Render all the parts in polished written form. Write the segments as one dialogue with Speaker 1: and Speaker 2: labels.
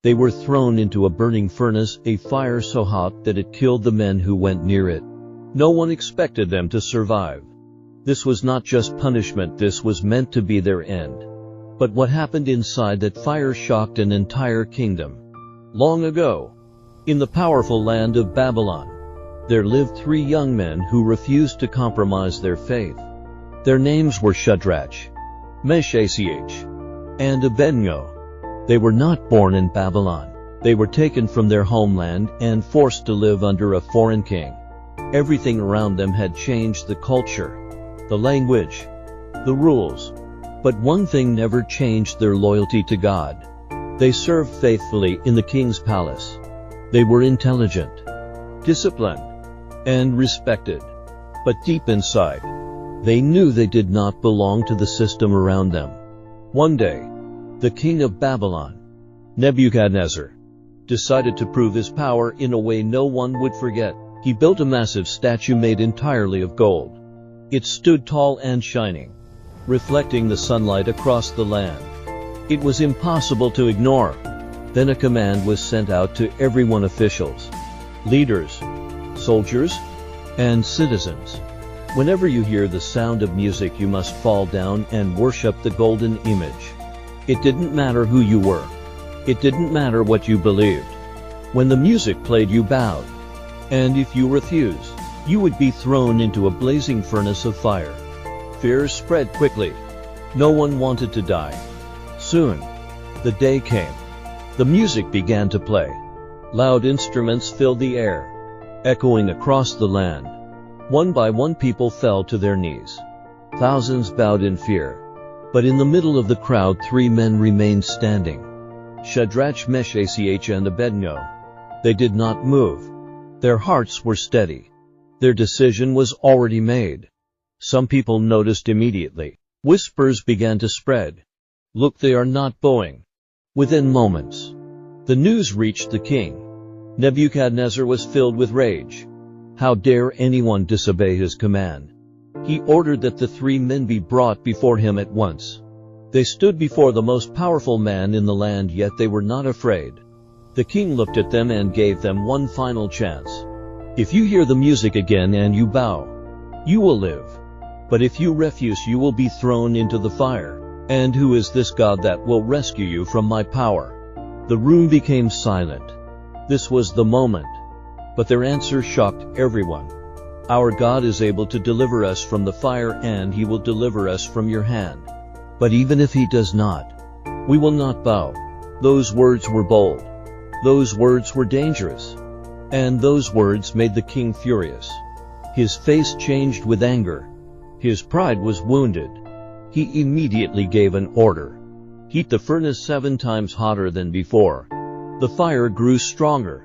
Speaker 1: They were thrown into a burning furnace, a fire so hot that it killed the men who went near it. No one expected them to survive. This was not just punishment, this was meant to be their end. But what happened inside that fire shocked an entire kingdom. Long ago, in the powerful land of Babylon, there lived 3 young men who refused to compromise their faith. Their names were Shadrach, Meshach, and Abednego. They were not born in Babylon. They were taken from their homeland and forced to live under a foreign king. Everything around them had changed: the culture, the language, the rules. But one thing never changed: their loyalty to God. They served faithfully in the king's palace. They were intelligent, disciplined, and respected. But deep inside, they knew they did not belong to the system around them. One day, the king of Babylon, Nebuchadnezzar, decided to prove his power in a way no one would forget. He built a massive statue made entirely of gold. It stood tall and shining, reflecting the sunlight across the land. It was impossible to ignore. Then a command was sent out to everyone: officials, leaders, soldiers, and citizens. Whenever you hear the sound of music, you must fall down and worship the golden image. It didn't matter who you were. It didn't matter what you believed. When the music played, you bowed. And if you refused, you would be thrown into a blazing furnace of fire. Fear spread quickly. No one wanted to die. Soon, the day came. The music began to play. Loud instruments filled the air, echoing across the land. One by one, people fell to their knees. Thousands bowed in fear. But in the middle of the crowd, 3 men remained standing: Shadrach, Meshach, and Abednego. They did not move. Their hearts were steady. Their decision was already made. Some people noticed immediately. Whispers began to spread. "Look, they are not bowing." Within moments, the news reached the king. Nebuchadnezzar was filled with rage. How dare anyone disobey his command? He ordered that the 3 men be brought before him at once. They stood before the most powerful man in the land, yet they were not afraid. The king looked at them and gave them one final chance. "If you hear the music again and you bow, you will live. But if you refuse, you will be thrown into the fire. And who is this God that will rescue you from my power?" The room became silent. This was the moment. But their answer shocked everyone. "Our God is able to deliver us from the fire, and he will deliver us from your hand. But even if he does not, we will not bow." Those words were bold. Those words were dangerous. And those words made the king furious. His face changed with anger. His pride was wounded. He immediately gave an order: "Heat the furnace 7 times hotter than before." The fire grew stronger.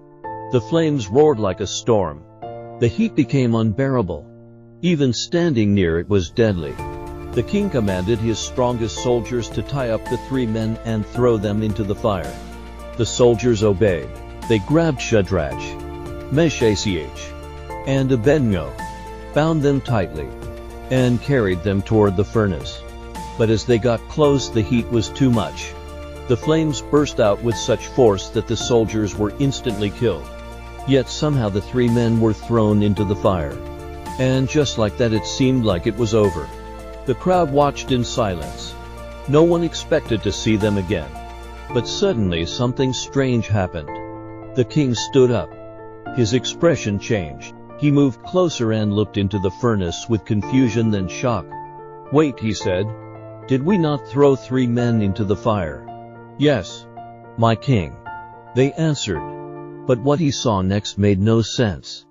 Speaker 1: The flames roared like a storm. The heat became unbearable. Even standing near it was deadly. The king commanded his strongest soldiers to tie up the 3 men and throw them into the fire. The soldiers obeyed. They grabbed Shadrach, Meshach, and Abednego, bound them tightly, and carried them toward the furnace. But as they got close, the heat was too much. The flames burst out with such force that the soldiers were instantly killed. Yet somehow the 3 men were thrown into the fire. And just like that, it seemed like it was over. The crowd watched in silence. No one expected to see them again. But suddenly something strange happened. The king stood up. His expression changed. He moved closer and looked into the furnace with confusion, then shock. "Wait," he said. "Did we not throw 3 men into the fire?" "Yes, my king," they answered. But what he saw next made no sense.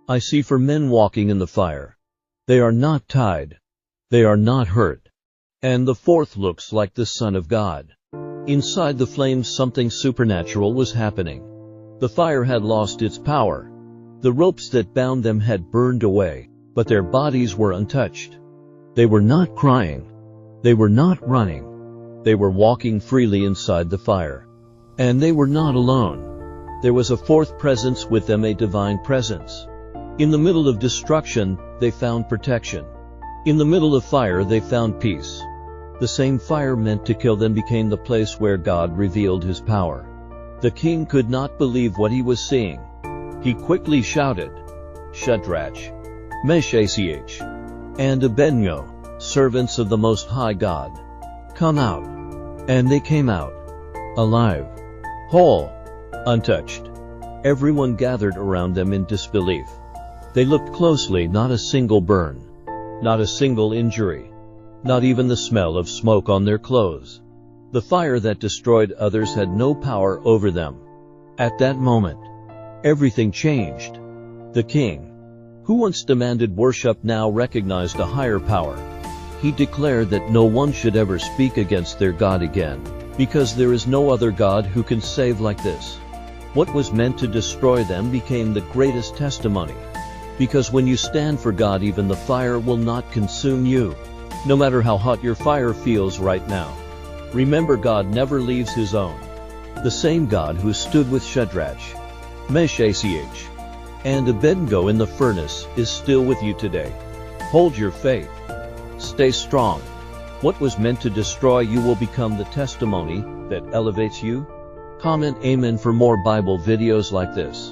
Speaker 1: "I see 4 men walking in the fire. They are not tied. They are not hurt. And the 4th looks like the Son of God." Inside the flames, something supernatural was happening. The fire had lost its power. The ropes that bound them had burned away, but their bodies were untouched. They were not crying. They were not running. They were walking freely inside the fire. And they were not alone. There was a 4th presence with them, a divine presence. In the middle of destruction, they found protection. In the middle of fire, they found peace. The same fire meant to kill them became the place where God revealed his power. The king could not believe what he was seeing. He quickly shouted, "Shadrach, Meshach, and Abednego, servants of the Most High God, come out." And they came out, alive, whole, untouched. Everyone gathered around them in disbelief. They looked closely, not a single burn, not a single injury, not even the smell of smoke on their clothes. The fire that destroyed others had no power over them. At that moment, everything changed. The king, who once demanded worship, now recognized a higher power. He declared that no one should ever speak against their God again, because there is no other God who can save like this. What was meant to destroy them became the greatest testimony. Because when you stand for God, even the fire will not consume you, no matter how hot your fire feels right now. Remember, God never leaves his own. The same God who stood with Shadrach, Meshach, and Abednego in the furnace is still with you today. Hold your faith. Stay strong. What was meant to destroy you will become the testimony that elevates you. Comment Amen for more Bible videos like this.